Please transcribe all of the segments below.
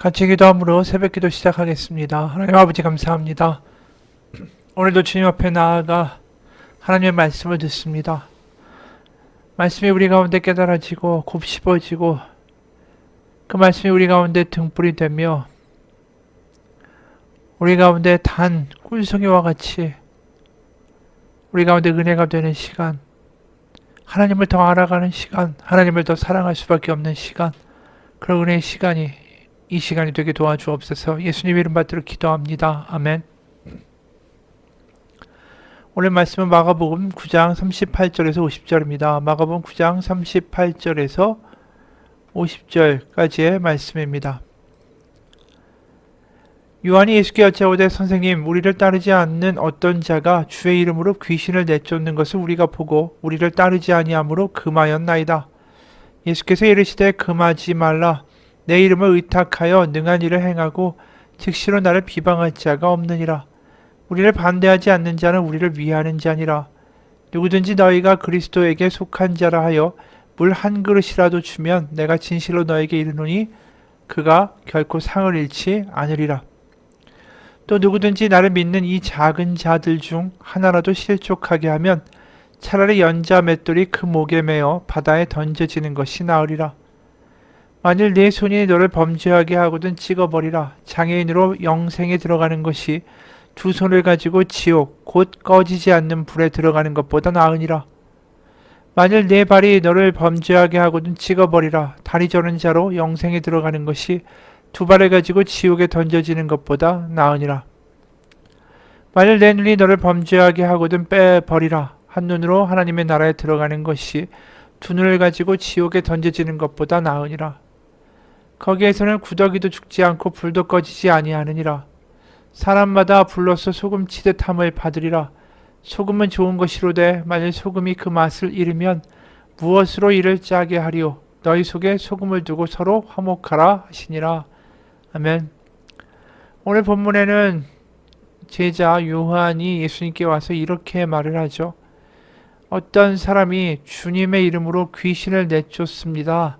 같이 기도함으로 새벽기도 시작하겠습니다. 하나님 아버지 감사합니다. 오늘도 주님 앞에 나아가 하나님의 말씀을 듣습니다. 말씀이 우리 가운데 깨달아지고 곱씹어지고 그 말씀이 우리 가운데 등불이 되며 우리 가운데 단 꿀송이와 같이 우리 가운데 은혜가 되는 시간, 하나님을 더 알아가는 시간, 하나님을 더 사랑할 수밖에 없는 시간, 그런 은혜의 시간이 이 시간이 되게 도와주옵소서. 예수님 이름 받들어 기도합니다. 아멘. 오늘 말씀은 마가복음 9장 38절에서 50절입니다. 마가복음 9장 38절에서 50절까지의 말씀입니다. 요한이 예수께 여짜오되 선생님, 우리를 따르지 않는 어떤 자가 주의 이름으로 귀신을 내쫓는 것을 우리가 보고 우리를 따르지 아니하므로 금하였나이다. 예수께서 이르시되 금하지 말라. 내 이름을 의탁하여 능한 일을 행하고 즉시로 나를 비방할 자가 없느니라. 우리를 반대하지 않는 자는 우리를 위하는 자니라. 누구든지 너희가 그리스도에게 속한 자라 하여 물 한 그릇이라도 주면 내가 진실로 너에게 이르노니 그가 결코 상을 잃지 않으리라. 또 누구든지 나를 믿는 이 작은 자들 중 하나라도 실족하게 하면 차라리 연자 맷돌이 그 목에 매어 바다에 던져지는 것이 나으리라. 만일 네 손이 너를 범죄하게 하거든 찍어버리라. 장애인으로 영생에 들어가는 것이 두 손을 가지고 지옥 곧 꺼지지 않는 불에 들어가는 것보다 나으니라. 만일 네 발이 너를 범죄하게 하거든 찍어버리라. 다리 저는 자로 영생에 들어가는 것이 두 발을 가지고 지옥에 던져지는 것보다 나으니라. 만일 내 눈이 너를 범죄하게 하거든 빼버리라. 한 눈으로 하나님의 나라에 들어가는 것이 두 눈을 가지고 지옥에 던져지는 것보다 나으니라. 거기에서는 구더기도 죽지 않고 불도 꺼지지 아니하느니라. 사람마다 불로서 소금 치듯 함을 받으리라. 소금은 좋은 것이로되 만일 소금이 그 맛을 잃으면 무엇으로 이를 짜게 하리요. 너희 속에 소금을 두고 서로 화목하라 하시니라. 아멘. 오늘 본문에는 제자 요한이 예수님께 와서 이렇게 말을 하죠. 어떤 사람이 주님의 이름으로 귀신을 내쫓습니다.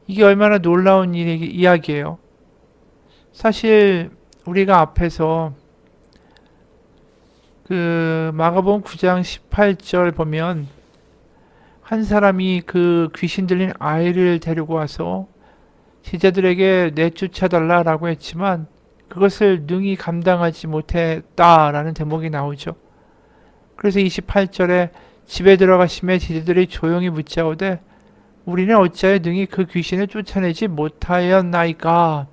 이게 얼마나 놀라운 이야기예요. 사실 우리가 앞에서 그 마가복음 9장 18절 보면 한 사람이 그 귀신 들린 아이를 데리고 와서 제자들에게 내쫓아달라라고 했지만 그것을 능히 감당하지 못했다라는 대목이 나오죠. 그래서 28절에 집에 들어가시매 제자들이 조용히 묻자오되 우리는 어찌하여 능히 그 귀신을 쫓아내지 못하였나이까.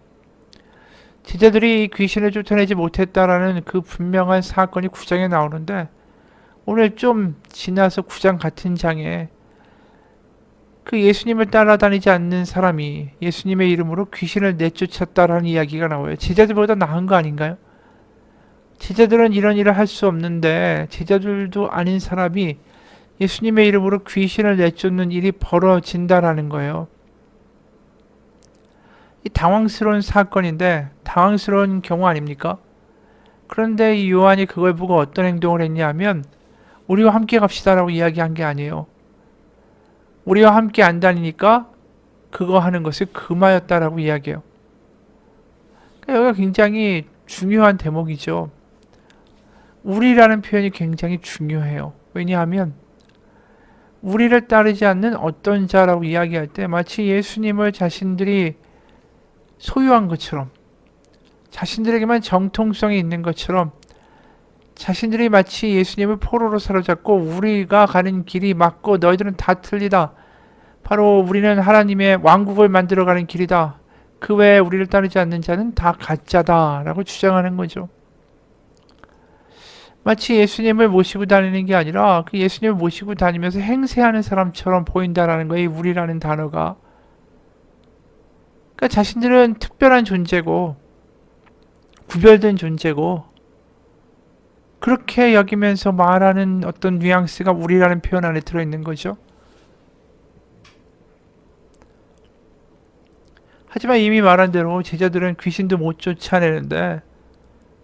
제자들이 이 귀신을 쫓아내지 못했다라는 그 분명한 사건이 9장에 나오는데 오늘 좀 지나서 9장 같은 장에 그 예수님을 따라다니지 않는 사람이 예수님의 이름으로 귀신을 내쫓았다라는 이야기가 나와요. 제자들보다 나은 거 아닌가요? 제자들은 이런 일을 할 수 없는데 제자들도 아닌 사람이 예수님의 이름으로 귀신을 내쫓는 일이 벌어진다라는 거예요. 이 당황스러운 사건인데 당황스러운 경우 아닙니까? 그런데 이 요한이 그걸 보고 어떤 행동을 했냐면 우리와 함께 갑시다라고 이야기한 게 아니에요. 우리와 함께 안 다니니까 그거 하는 것을 금하였다라고 이야기해요. 그러니까 여기가 굉장히 중요한 대목이죠. 우리라는 표현이 굉장히 중요해요. 왜냐하면 우리를 따르지 않는 어떤 자라고 이야기할 때 마치 예수님을 자신들이 소유한 것처럼 자신들에게만 정통성이 있는 것처럼 자신들이 마치 예수님을 포로로 사로잡고 우리가 가는 길이 맞고 너희들은 다 틀리다. 바로 우리는 하나님의 왕국을 만들어가는 길이다. 그 외에 우리를 따르지 않는 자는 다 가짜다 라고 주장하는 거죠. 마치 예수님을 모시고 다니는 게 아니라 그 예수님을 모시고 다니면서 행세하는 사람처럼 보인다라는 거예요. 우리라는 단어가. 그러니까 자신들은 특별한 존재고 구별된 존재고 그렇게 여기면서 말하는 어떤 뉘앙스가 우리라는 표현 안에 들어있는 거죠. 하지만 이미 말한 대로 제자들은 귀신도 못 쫓아내는데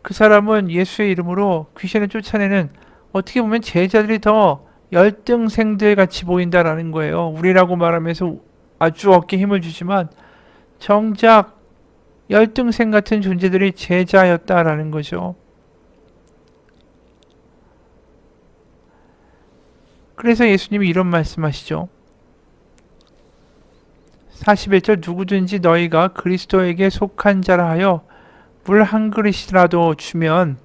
그 사람은 예수의 이름으로 귀신을 쫓아내는 어떻게 보면 제자들이 더 열등생들 같이 보인다라는 거예요. 우리라고 말하면서 아주 어깨에 힘을 주지만 정작 열등생 같은 존재들이 제자였다라는 거죠. 그래서 예수님이 이런 말씀하시죠. 41절 누구든지 너희가 그리스도에게 속한 자라 하여 물 한 그릇이라도 주면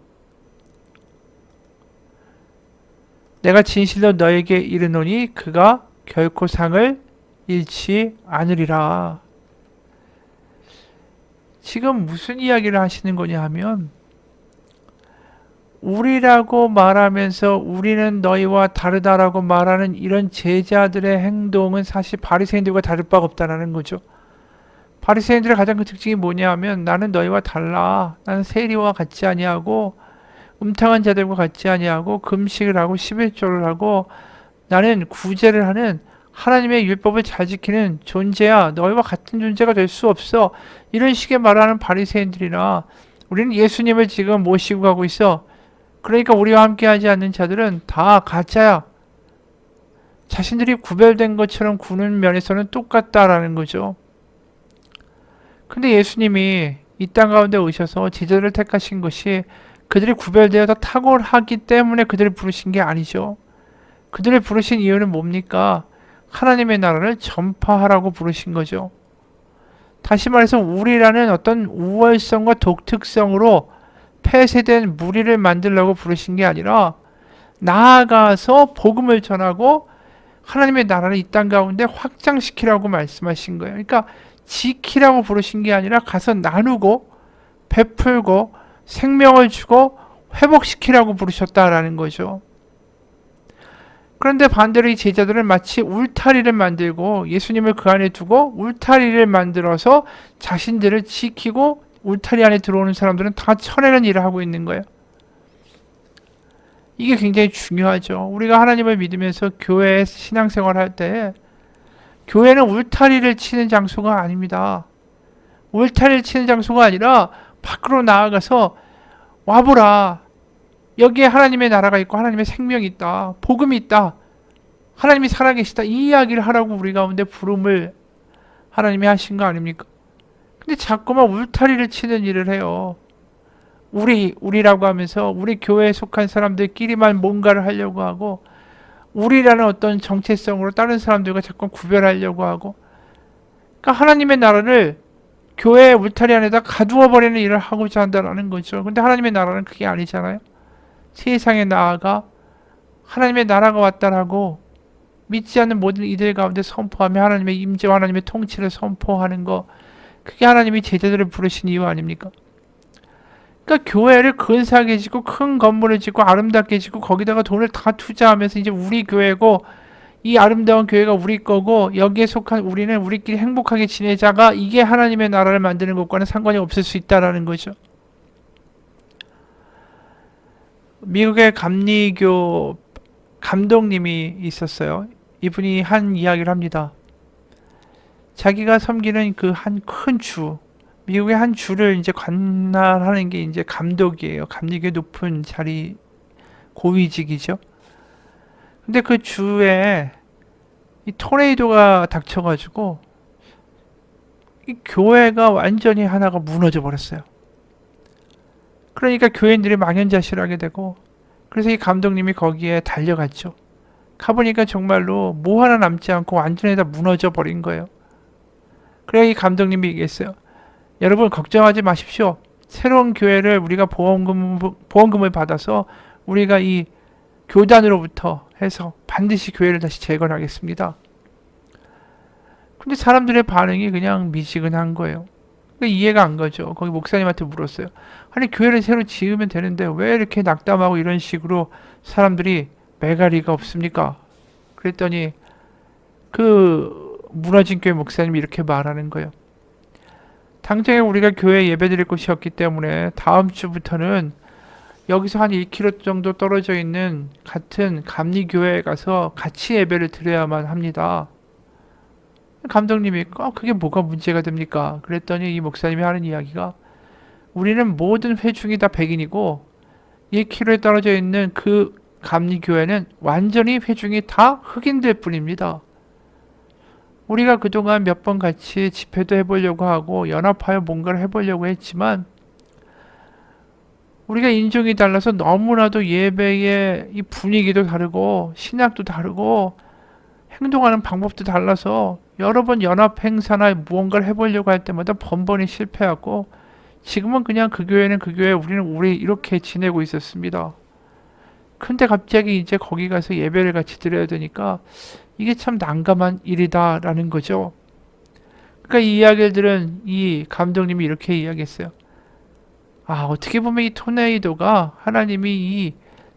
내가 진실로 너에게 이르노니 그가 결코 상을 잃지 않으리라. 지금 무슨 이야기를 하시는 거냐 하면 우리라고 말하면서 우리는 너희와 다르다라고 말하는 이런 제자들의 행동은 사실 바리새인들과 다를 바가 없다라는 거죠. 바리새인들의 가장 큰 특징이 뭐냐 하면 나는 너희와 달라. 나는 세리와 같지 아니하고 음탕한 자들과 같지 아니하고 금식을 하고 11조를 하고 나는 구제를 하는 하나님의 율법을 잘 지키는 존재야. 너희와 같은 존재가 될 수 없어. 이런 식의 말하는 바리새인들이나 우리는 예수님을 지금 모시고 가고 있어. 그러니까 우리와 함께하지 않는 자들은 다 가짜야. 자신들이 구별된 것처럼 구는 면에서는 똑같다라는 거죠. 근데 예수님이 이 땅 가운데 오셔서 제자들을 택하신 것이 그들이 구별되어서 탁월하기 때문에 그들을 부르신 게 아니죠. 그들을 부르신 이유는 뭡니까? 하나님의 나라를 전파하라고 부르신 거죠. 다시 말해서 우리라는 어떤 우월성과 독특성으로 폐쇄된 무리를 만들려고 부르신 게 아니라 나아가서 복음을 전하고 하나님의 나라를 이 땅 가운데 확장시키라고 말씀하신 거예요. 그러니까 지키라고 부르신 게 아니라 가서 나누고 베풀고 생명을 주고 회복시키라고 부르셨다라는 거죠. 그런데 반대로 이 제자들은 마치 울타리를 만들고 예수님을 그 안에 두고 울타리를 만들어서 자신들을 지키고 울타리 안에 들어오는 사람들은 다 쳐내는 일을 하고 있는 거예요. 이게 굉장히 중요하죠. 우리가 하나님을 믿으면서 교회 신앙생활 할 때 교회는 울타리를 치는 장소가 아닙니다. 울타리를 치는 장소가 아니라 밖으로 나아가서 와보라. 여기에 하나님의 나라가 있고 하나님의 생명이 있다. 복음이 있다. 하나님이 살아계시다. 이 이야기를 하라고 우리 가운데 부름을 하나님이 하신 거 아닙니까? 근데 자꾸만 울타리를 치는 일을 해요. 우리라고 하면서 우리 교회에 속한 사람들끼리만 뭔가를 하려고 하고 우리라는 어떤 정체성으로 다른 사람들과 자꾸 구별하려고 하고 그러니까 하나님의 나라를 교회의 울타리 안에다 가두어 버리는 일을 하고자 한다는 거죠. 근데 하나님의 나라는 그게 아니잖아요. 세상에 나아가 하나님의 나라가 왔다라고 믿지 않는 모든 이들 가운데 선포하며 하나님의 임재와 하나님의 통치를 선포하는 거 그게 하나님이 제자들을 부르신 이유 아닙니까? 그러니까 교회를 근사하게 짓고 큰 건물을 짓고 아름답게 짓고 거기다가 돈을 다 투자하면서 이제 우리 교회고 이 아름다운 교회가 우리 거고 여기에 속한 우리는 우리끼리 행복하게 지내자가 이게 하나님의 나라를 만드는 것과는 상관이 없을 수 있다라는 거죠. 미국의 감리교 감독님이 있었어요. 이분이 한 이야기를 합니다. 자기가 섬기는 그 한 큰 주, 미국의 한 주를 이제 관할하는 게 이제 감독이에요. 감리교의 높은 자리, 고위직이죠. 근데 그 주에 이 토네이도가 닥쳐가지고 이 교회가 완전히 하나가 무너져 버렸어요. 그러니까 교인들이 망연자실하게 되고 그래서 이 감독님이 거기에 달려갔죠. 가보니까 정말로 뭐 하나 남지 않고 완전히 다 무너져 버린 거예요. 그래야 이 감독님이 얘기했어요. 여러분 걱정하지 마십시오. 새로운 교회를 우리가 보험금을 받아서 우리가 이 교단으로부터 해서 반드시 교회를 다시 재건하겠습니다. 근데 사람들의 반응이 그냥 미지근한 거예요. 그러니까 이해가 안 가죠. 거기 목사님한테 물었어요. 아니 교회를 새로 지으면 되는데 왜 이렇게 낙담하고 이런 식으로 사람들이 매가리가 없습니까? 그랬더니 그 무너진 교회 목사님이 이렇게 말하는 거예요. 당장에 우리가 교회에 예배드릴 곳이 없기 때문에 다음 주부터는 여기서 한 1km 정도 떨어져 있는 같은 감리교회에 가서 같이 예배를 드려야만 합니다. 감독님이 그게 뭐가 문제가 됩니까? 그랬더니 이 목사님이 하는 이야기가 우리는 모든 회중이 다 백인이고 1km에 떨어져 있는 그 감리교회는 완전히 회중이 다 흑인들 뿐입니다. 우리가 그동안 몇 번 같이 집회도 해보려고 하고 연합하여 뭔가를 해보려고 했지만 우리가 인종이 달라서 너무나도 예배의 이 분위기도 다르고 신학도 다르고 행동하는 방법도 달라서 여러 번 연합 행사나 무언가를 해보려고 할 때마다 번번이 실패하고 지금은 그냥 그 교회는 그 교회, 우리는 우리 이렇게 지내고 있었습니다. 근데 갑자기 이제 거기 가서 예배를 같이 드려야 되니까 이게 참 난감한 일이다라는 거죠. 그러니까 이 이야기를 들은 이 감독님이 이렇게 이야기했어요. 아, 어떻게 보면 이 토네이도가 하나님이 이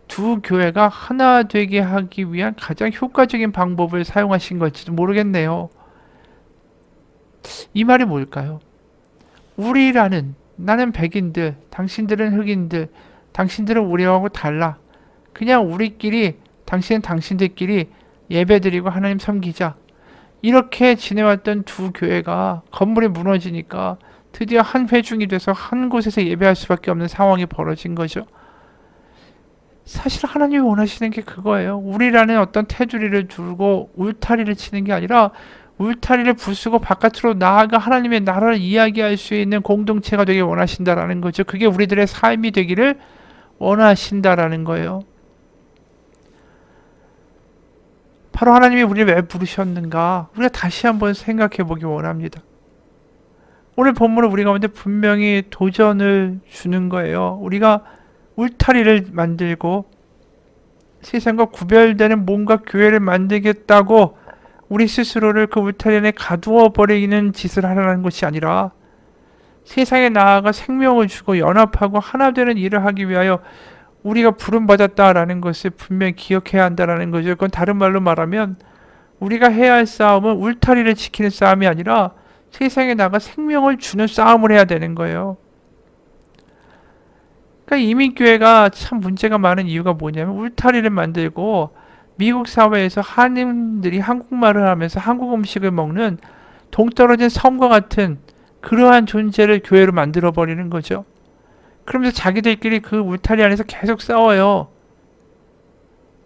두 교회가 하나 되게 하기 위한 가장 효과적인 방법을 사용하신 걸지도 모르겠네요. 이 말이 뭘까요? 나는 백인들, 당신들은 흑인들, 당신들은 우리하고 달라. 그냥 우리끼리, 당신은 당신들끼리 예배드리고 하나님 섬기자. 이렇게 지내왔던 두 교회가 건물이 무너지니까 드디어 한 회중이 돼서 한 곳에서 예배할 수밖에 없는 상황이 벌어진 거죠. 사실 하나님이 원하시는 게 그거예요. 우리라는 어떤 테두리를 두고 울타리를 치는 게 아니라 울타리를 부수고 바깥으로 나아가 하나님의 나라를 이야기할 수 있는 공동체가 되길 원하신다라는 거죠. 그게 우리들의 삶이 되기를 원하신다라는 거예요. 바로 하나님이 우리를 왜 부르셨는가? 우리가 다시 한번 생각해 보기 원합니다. 오늘 본문은 우리 가운데 분명히 도전을 주는 거예요. 우리가 울타리를 만들고 세상과 구별되는 뭔가 교회를 만들겠다고 우리 스스로를 그 울타리 안에 가두어 버리는 짓을 하라는 것이 아니라 세상에 나아가 생명을 주고 연합하고 하나 되는 일을 하기 위하여 우리가 부름받았다라는 것을 분명히 기억해야 한다라는 거죠. 그건 다른 말로 말하면 우리가 해야 할 싸움은 울타리를 지키는 싸움이 아니라 세상에 나가 생명을 주는 싸움을 해야 되는 거예요. 그러니까 이민교회가 참 문제가 많은 이유가 뭐냐면 울타리를 만들고 미국 사회에서 한인들이 한국말을 하면서 한국 음식을 먹는 동떨어진 섬과 같은 그러한 존재를 교회로 만들어버리는 거죠. 그러면서 자기들끼리 그 울타리 안에서 계속 싸워요.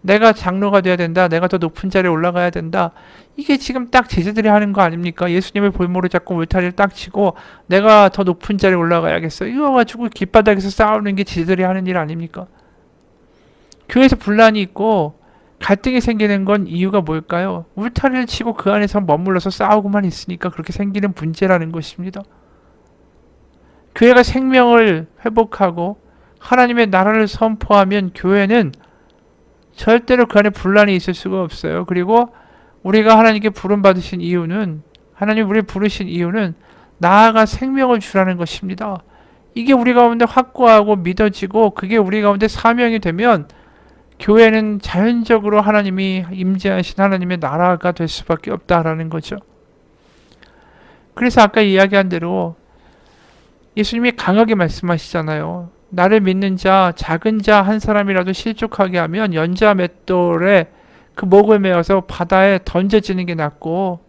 내가 장로가 돼야 된다. 내가 더 높은 자리에 올라가야 된다. 이게 지금 딱 제자들이 하는 거 아닙니까? 예수님의 볼모로 잡고 울타리를 딱 치고 내가 더 높은 자리에 올라가야겠어. 이거 가지고 길바닥에서 싸우는 게 제자들이 하는 일 아닙니까? 교회에서 분란이 있고 갈등이 생기는 건 이유가 뭘까요? 울타리를 치고 그 안에서 머물러서 싸우고만 있으니까 그렇게 생기는 문제라는 것입니다. 교회가 생명을 회복하고 하나님의 나라를 선포하면 교회는 절대로 그 안에 분란이 있을 수가 없어요. 그리고 우리가 하나님께 부름받으신 이유는 하나님 우리를 부르신 이유는 나아가 생명을 주라는 것입니다. 이게 우리 가운데 확고하고 믿어지고 그게 우리 가운데 사명이 되면 교회는 자연적으로 하나님이 임재하신 하나님의 나라가 될 수밖에 없다라는 거죠. 그래서 아까 이야기한 대로 예수님이 강하게 말씀하시잖아요. 나를 믿는 자, 작은 자 한 사람이라도 실족하게 하면 연자 맷돌에 그 목을 메어서 바다에 던져지는 게 낫고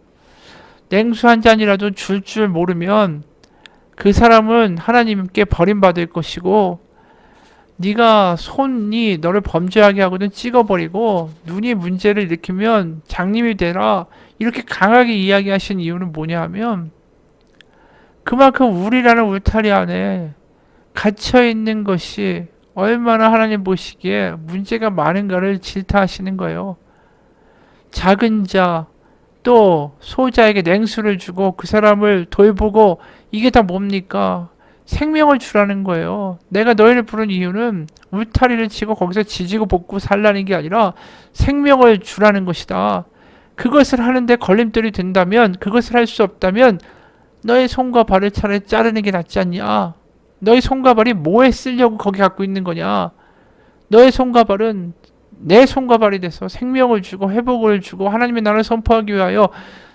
냉수 한 잔이라도 줄 모르면 그 사람은 하나님께 버림받을 것이고 네가 손이 너를 범죄하게 하거든 찍어버리고 눈이 문제를 일으키면 장님이 되라 이렇게 강하게 이야기하신 이유는 뭐냐 하면 그만큼 우리라는 울타리 안에 갇혀있는 것이 얼마나 하나님 보시기에 문제가 많은가를 질타하시는 거예요. 작은 자, 또 소자에게 냉수를 주고 그 사람을 돌보고 이게 다 뭡니까? 생명을 주라는 거예요. 내가 너희를 부른 이유는 울타리를 치고 거기서 지지고 볶고 살라는 게 아니라 생명을 주라는 것이다. 그것을 하는데 걸림돌이 된다면, 그것을 할 수 없다면 너의 손과 발을 차라리 자르는 게 낫지 않냐? 너의 손과 발이 뭐에 쓰려고 거기 갖고 있는 거냐? 너의 손과 발은 내 손과 발이 돼서 생명을 주고 회복을 주고 하나님의 나라를 선포하기 위하여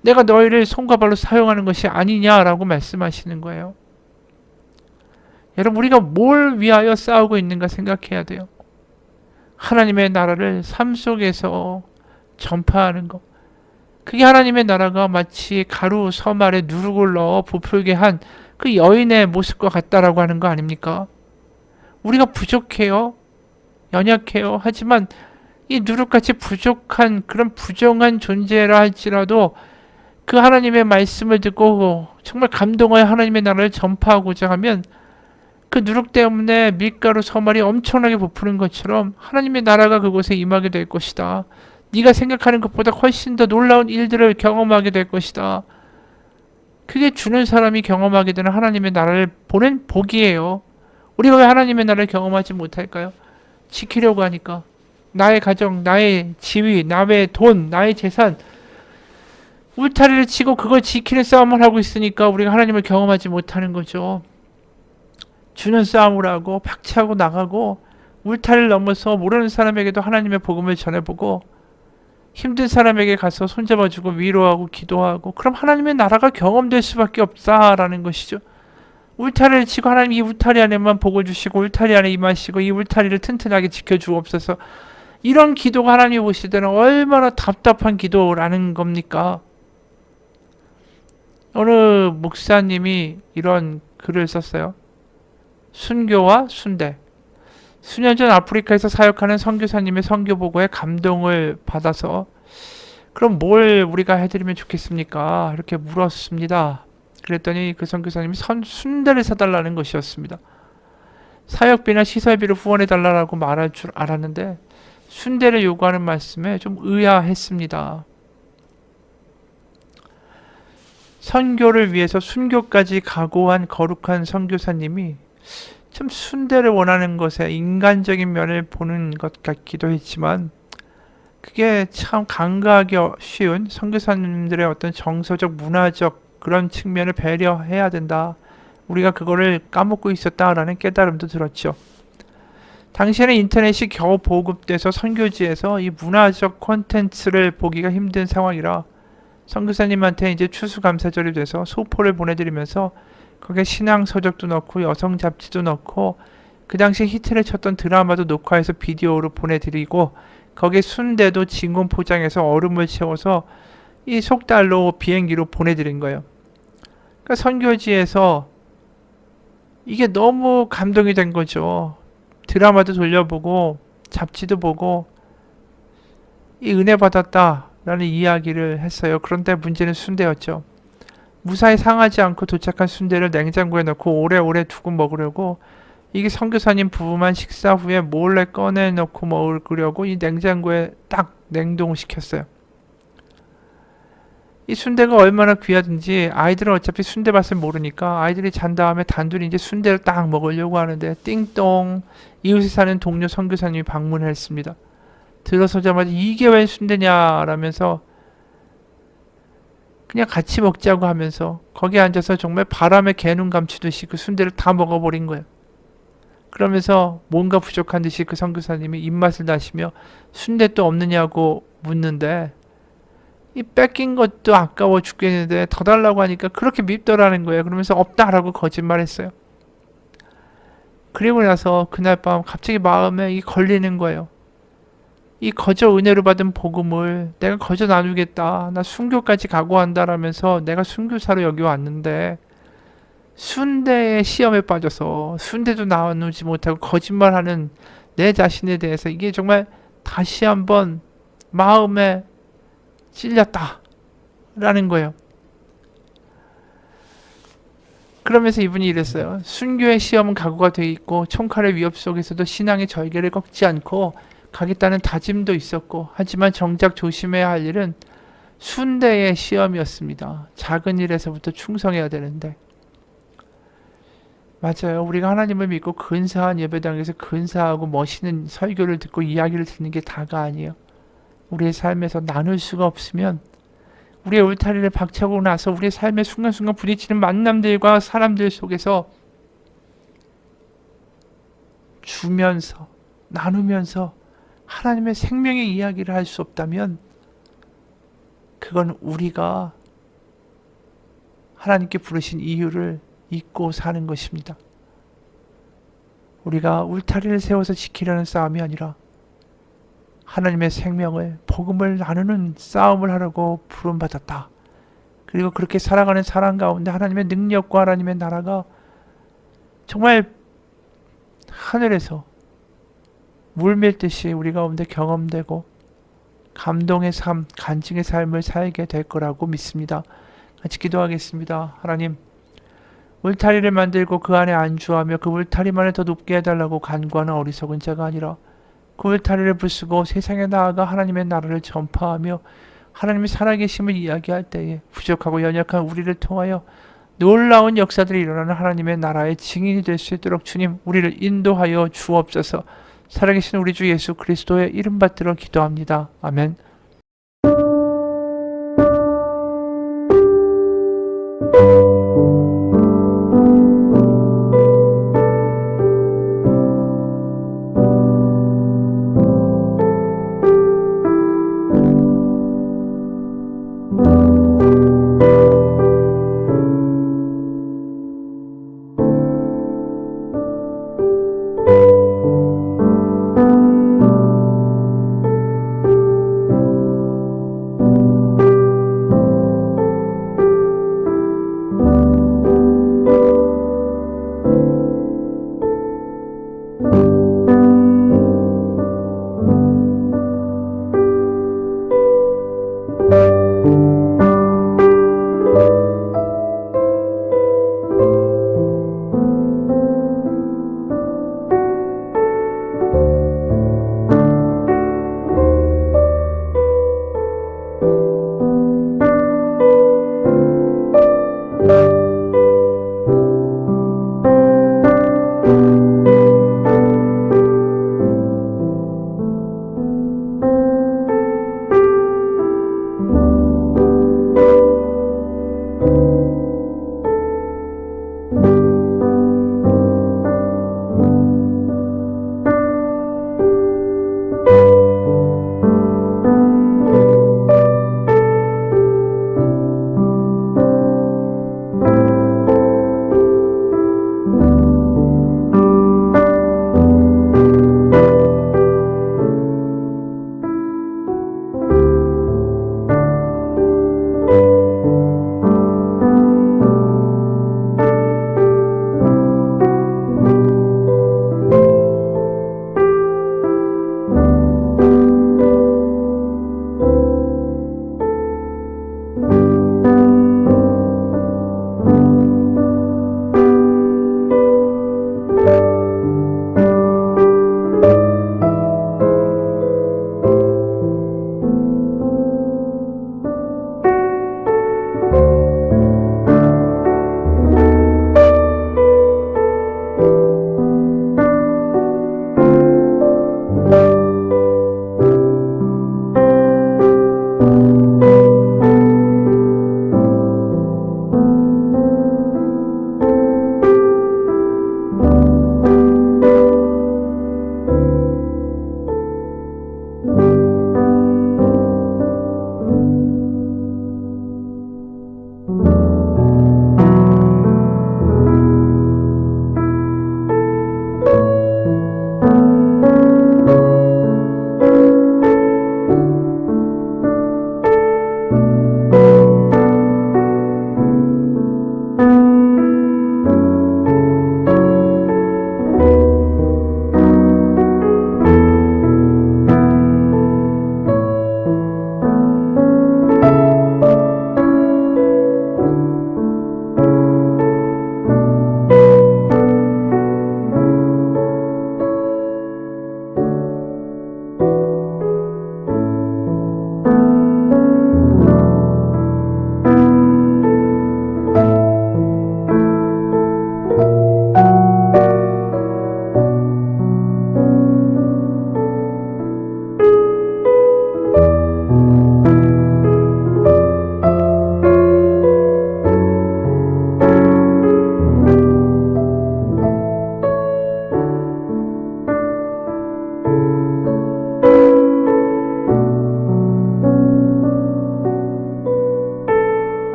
내가 너희를 손과 발로 사용하는 것이 아니냐라고 말씀하시는 거예요. 여러분 우리가 뭘 위하여 싸우고 있는가 생각해야 돼요. 하나님의 나라를 삶 속에서 전파하는 것. 그게 하나님의 나라가 마치 가루 섬 아래 누룩을 넣어 부풀게 한 그 여인의 모습과 같다라고 하는 거 아닙니까? 우리가 부족해요. 연약해요. 하지만 이 누룩같이 부족한 그런 부정한 존재라 할지라도 그 하나님의 말씀을 듣고 정말 감동하여 하나님의 나라를 전파하고자 하면 그 누룩 때문에 밀가루 서말이 엄청나게 부푸는 것처럼 하나님의 나라가 그곳에 임하게 될 것이다. 네가 생각하는 것보다 훨씬 더 놀라운 일들을 경험하게 될 것이다. 그게 주는 사람이 경험하게 되는 하나님의 나라를 보는 복이에요. 우리가 왜 하나님의 나라를 경험하지 못할까요? 지키려고 하니까. 나의 가정, 나의 지위, 나의 돈, 나의 재산 울타리를 치고 그걸 지키는 싸움을 하고 있으니까 우리가 하나님을 경험하지 못하는 거죠. 주는 싸움을 하고 박차고 나가고 울타리를 넘어서 모르는 사람에게도 하나님의 복음을 전해보고 힘든 사람에게 가서 손잡아주고 위로하고 기도하고 그럼 하나님의 나라가 경험될 수밖에 없다라는 것이죠. 울타리를 치고 하나님 이 울타리 안에만 복을 주시고 울타리 안에 임하시고 이 울타리를 튼튼하게 지켜주옵소서. 이런 기도가 하나님이 보실 때는 얼마나 답답한 기도라는 겁니까? 어느 목사님이 이런 글을 썼어요. 순교와 순대. 수년 전 아프리카에서 사역하는 선교사님의 선교 보고에 감동을 받아서 그럼 뭘 우리가 해드리면 좋겠습니까? 이렇게 물었습니다. 그랬더니 그 선교사님이 순대를 사달라는 것이었습니다. 사역비나 시설비를 후원해달라고 말할 줄 알았는데 순대를 요구하는 말씀에 좀 의아했습니다. 선교를 위해서 순교까지 각오한 거룩한 선교사님이 참 순대를 원하는 것에 인간적인 면을 보는 것 같기도 했지만 그게 참 간과하기 쉬운 선교사님들의 어떤 정서적 문화적 그런 측면을 배려해야 된다. 우리가 그거를 까먹고 있었다라는 깨달음도 들었죠. 당시에는 인터넷이 겨우 보급돼서 선교지에서 이 문화적 콘텐츠를 보기가 힘든 상황이라 선교사님한테 이제 추수감사절이 돼서 소포를 보내드리면서 거기에 신앙 서적도 넣고 여성 잡지도 넣고 그 당시 히트를 쳤던 드라마도 녹화해서 비디오로 보내드리고 거기에 순대도 진공 포장해서 얼음을 채워서 이 속달로 비행기로 보내드린 거예요. 그러니까 선교지에서 이게 너무 감동이 된 거죠. 드라마도 돌려보고 잡지도 보고 이 은혜 받았다라는 이야기를 했어요. 그런데 문제는 순대였죠. 무사히 상하지 않고 도착한 순대를 냉장고에 넣고 오래오래 두고 먹으려고 이게 선교사님 부부만 식사 후에 몰래 꺼내 넣고 먹으려고 이 냉장고에 딱 냉동시켰어요. 이 순대가 얼마나 귀하든지 아이들은 어차피 순대 맛을 모르니까 아이들이 잔 다음에 단둘이 이제 순대를 딱 먹으려고 하는데 띵동 이웃에 사는 동료 선교사님이 방문을 했습니다. 들어서자마자 이게 웬 순대냐라면서 그냥 같이 먹자고 하면서 거기에 앉아서 정말 바람에 개눈 감추듯이 그 순대를 다 먹어버린 거예요. 그러면서 뭔가 부족한 듯이 그 선교사님이 입맛을 다시며 순대 또 없느냐고 묻는데 이 뺏긴 것도 아까워 죽겠는데 더 달라고 하니까 그렇게 밉더라는 거예요. 그러면서 없다라고 거짓말했어요. 그리고 나서 그날 밤 갑자기 마음에 이 걸리는 거예요. 이 거저 은혜로 받은 복음을 내가 거저 나누겠다. 나 순교까지 각오한다라면서 내가 순교사로 여기 왔는데 순대의 시험에 빠져서 순대도 나누지 못하고 거짓말하는 내 자신에 대해서 이게 정말 다시 한번 마음에 찔렸다 라는 거예요. 그러면서 이분이 이랬어요. 순교의 시험은 각오가 되어 있고 총칼의 위협 속에서도 신앙의 절개를 꺾지 않고 가겠다는 다짐도 있었고 하지만 정작 조심해야 할 일은 순대의 시험이었습니다. 작은 일에서부터 충성해야 되는데 맞아요. 우리가 하나님을 믿고 근사한 예배당에서 근사하고 멋있는 설교를 듣고 이야기를 듣는 게 다가 아니에요. 우리의 삶에서 나눌 수가 없으면 우리의 울타리를 박차고 나서 우리의 삶의 순간순간 부딪히는 만남들과 사람들 속에서 주면서 나누면서 하나님의 생명의 이야기를 할 수 없다면 그건 우리가 하나님께 부르신 이유를 잊고 사는 것입니다. 우리가 울타리를 세워서 지키려는 싸움이 아니라 하나님의 생명을 복음을 나누는 싸움을 하라고 부름받았다. 그리고 그렇게 살아가는 사람 가운데 하나님의 능력과 하나님의 나라가 정말 하늘에서 물밀듯이 우리 가운데 경험되고 감동의 삶, 간증의 삶을 살게 될 거라고 믿습니다. 같이 기도하겠습니다. 하나님, 울타리를 만들고 그 안에 안주하며 그 울타리만을 더 높게 해달라고 간구하는 어리석은 자가 아니라 그 울타리를 부수고 세상에 나아가 하나님의 나라를 전파하며 하나님의 살아계심을 이야기할 때에 부족하고 연약한 우리를 통하여 놀라운 역사들이 일어나는 하나님의 나라의 증인이 될 수 있도록 주님 우리를 인도하여 주옵소서. 살아계신 우리 주 예수 그리스도의 이름 받들어 기도합니다. 아멘.